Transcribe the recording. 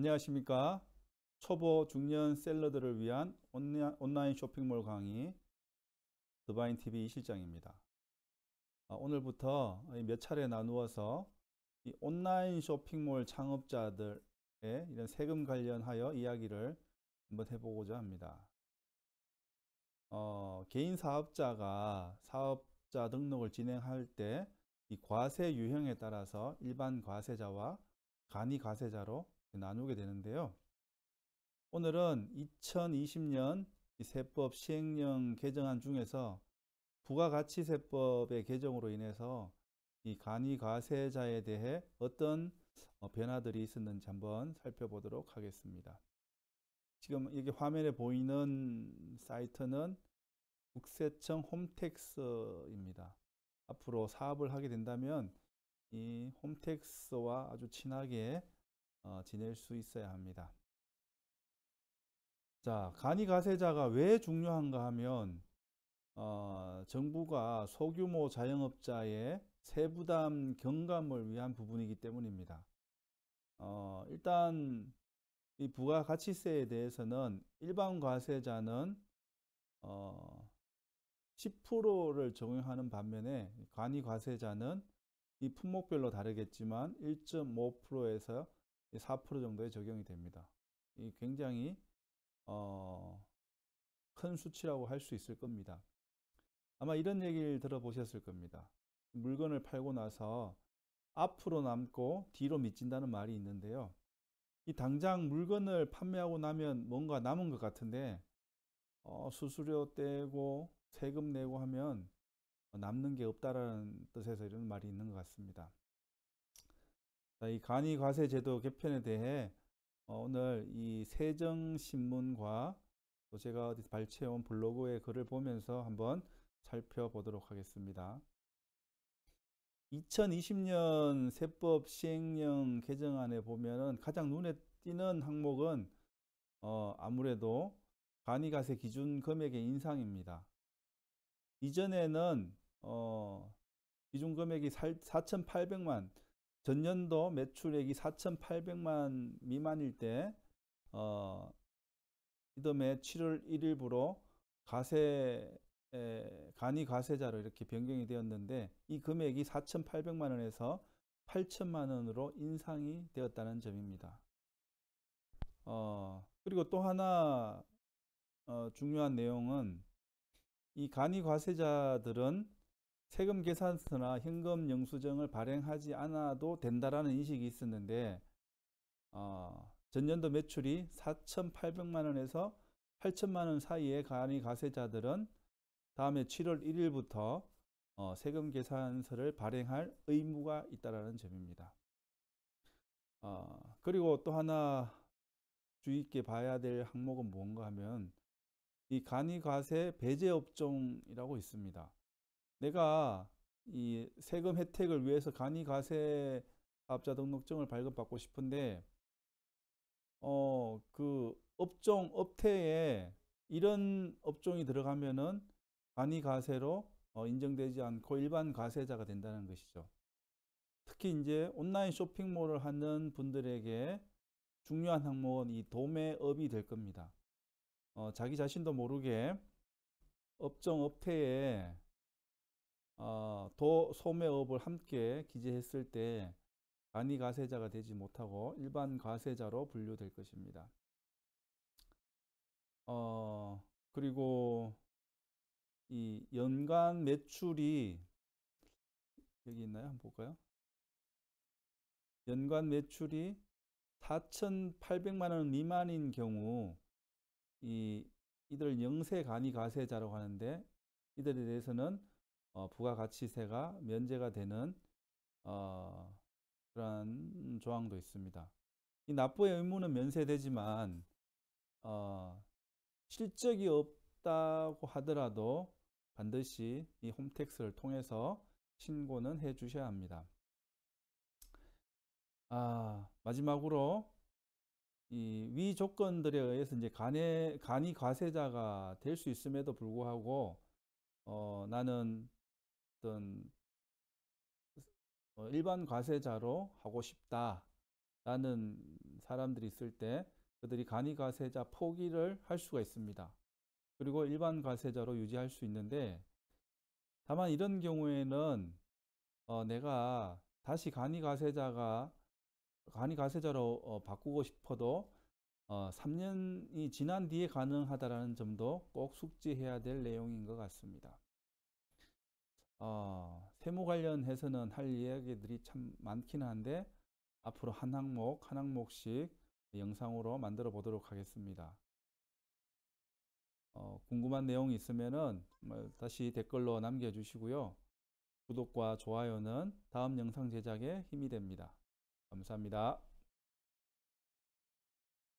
안녕하십니까. 초보 중년 셀러들을 위한 온라인 쇼핑몰 강의 드바인TV 실장입니다. 오늘부터 몇 차례 나누어서 이 온라인 쇼핑몰 창업자들의 이런 세금 관련하여 이야기를 한번 해보고자 합니다. 개인 사업자가 사업자 등록을 진행할 때 이 과세 유형에 따라서 일반 과세자와 간이 과세자로 나누게 되는데요. 오늘은 2020년 세법 시행령 개정안 중에서 부가가치세법의 개정으로 인해서 이 간이과세자에 대해 어떤 변화들이 있었는지 한번 살펴보도록 하겠습니다. 지금 여기 화면에 보이는 사이트는 국세청 홈택스입니다. 앞으로 사업을 하게 된다면 이 홈택스와 아주 친하게 지낼 수 있어야 합니다. 자, 간이과세자가 왜 중요한가 하면 정부가 소규모 자영업자의 세부담 경감을 위한 부분이기 때문입니다. 일단 이 부가가치세에 대해서는 일반 과세자는 10%를 적용하는 반면에 간이과세자는 이 품목별로 다르겠지만 1.5%에서 4% 정도에 적용이 됩니다. 이 굉장히 큰 수치라고 할 수 있을 겁니다. 아마 이런 얘기를 들어보셨을 겁니다. 물건을 팔고 나서 앞으로 남고 뒤로 미친다는 말이 있는데요. 이 당장 물건을 판매하고 나면 뭔가 남은 것 같은데 수수료 떼고 세금 내고 하면 남는 게 없다라는 뜻에서 이런 말이 있는 것 같습니다. 자, 이 간이과세제도 개편에 대해 오늘 이 세정신문과 또 제가 어디서 발췌해온 블로그의 글을 보면서 한번 살펴보도록 하겠습니다. 2020년 세법 시행령 개정안에 보면은 가장 눈에 띄는 항목은 아무래도 간이과세 기준 금액의 인상입니다. 이전에는 기준 금액이 4,800만, 전년도 매출액이 4,800만 미만일 때 이듬해 7월 1일부로 간이과세자로 이렇게 변경이 되었는데 이 금액이 4,800만 원에서 8천만 원으로 인상이 되었다는 점입니다. 그리고 또 하나 중요한 내용은 이 간이과세자들은 세금 계산서나 현금 영수증을 발행하지 않아도 된다라는 인식이 있었는데 전년도 매출이 4,800만 원에서 8천만 원 사이의 간이과세자들은 다음에 7월 1일부터 세금 계산서를 발행할 의무가 있다는 점입니다. 그리고 또 하나 주의 있게 봐야 될 항목은 뭔가 하면 이 간이과세 배제업종이라고 있습니다. 내가 이 세금 혜택을 위해서 간이과세 사업자 등록증을 발급받고 싶은데 그 업태에 이런 업종이 들어가면은 간이과세로 인정되지 않고 일반 과세자가 된다는 것이죠. 특히 이제 온라인 쇼핑몰을 하는 분들에게 중요한 항목은 이 도매업이 될 겁니다. 자기 자신도 모르게 업태에 소매업을 함께 기재했을 때 간이과세자가 되지 못하고 일반 과세자로 분류될 것입니다. 그리고 이 연간 매출이 여기 있나요? 한번 볼까요? 연간 매출이 4,800만 원 미만인 경우 이들 영세 간이과세자라고 하는데 이들에 대해서는 부가가치세가 면제가 되는 그런 조항도 있습니다. 이 납부의 의무는 면세되지만 실적이 없다고 하더라도 반드시 이 홈택스를 통해서 신고는 해 주셔야 합니다. 마지막으로 이 위 조건들에 의해서 이제 간이과세자가 될 수 있음에도 불구하고 나는 어떤 일반 과세자로 하고 싶다. 라는 사람들이 있을 때 그들이 간이가세자 포기를 할 수가 있습니다. 그리고 일반 가세자로 유지할 수 있는데, 다만 이런 경우에는 내가 다시 간이가세자로 바꾸고 싶어도 3년이 지난 뒤에 가능하다라는 점도 꼭 숙지해야 될 내용인 것 같습니다. 세무 관련해서는 할 이야기들이 참 많긴 한데, 앞으로 한 항목씩 영상으로 만들어 보도록 하겠습니다. 궁금한 내용이 있으면은 다시 댓글로 남겨주시고요. 구독과 좋아요는 다음 영상 제작에 힘이 됩니다. 감사합니다.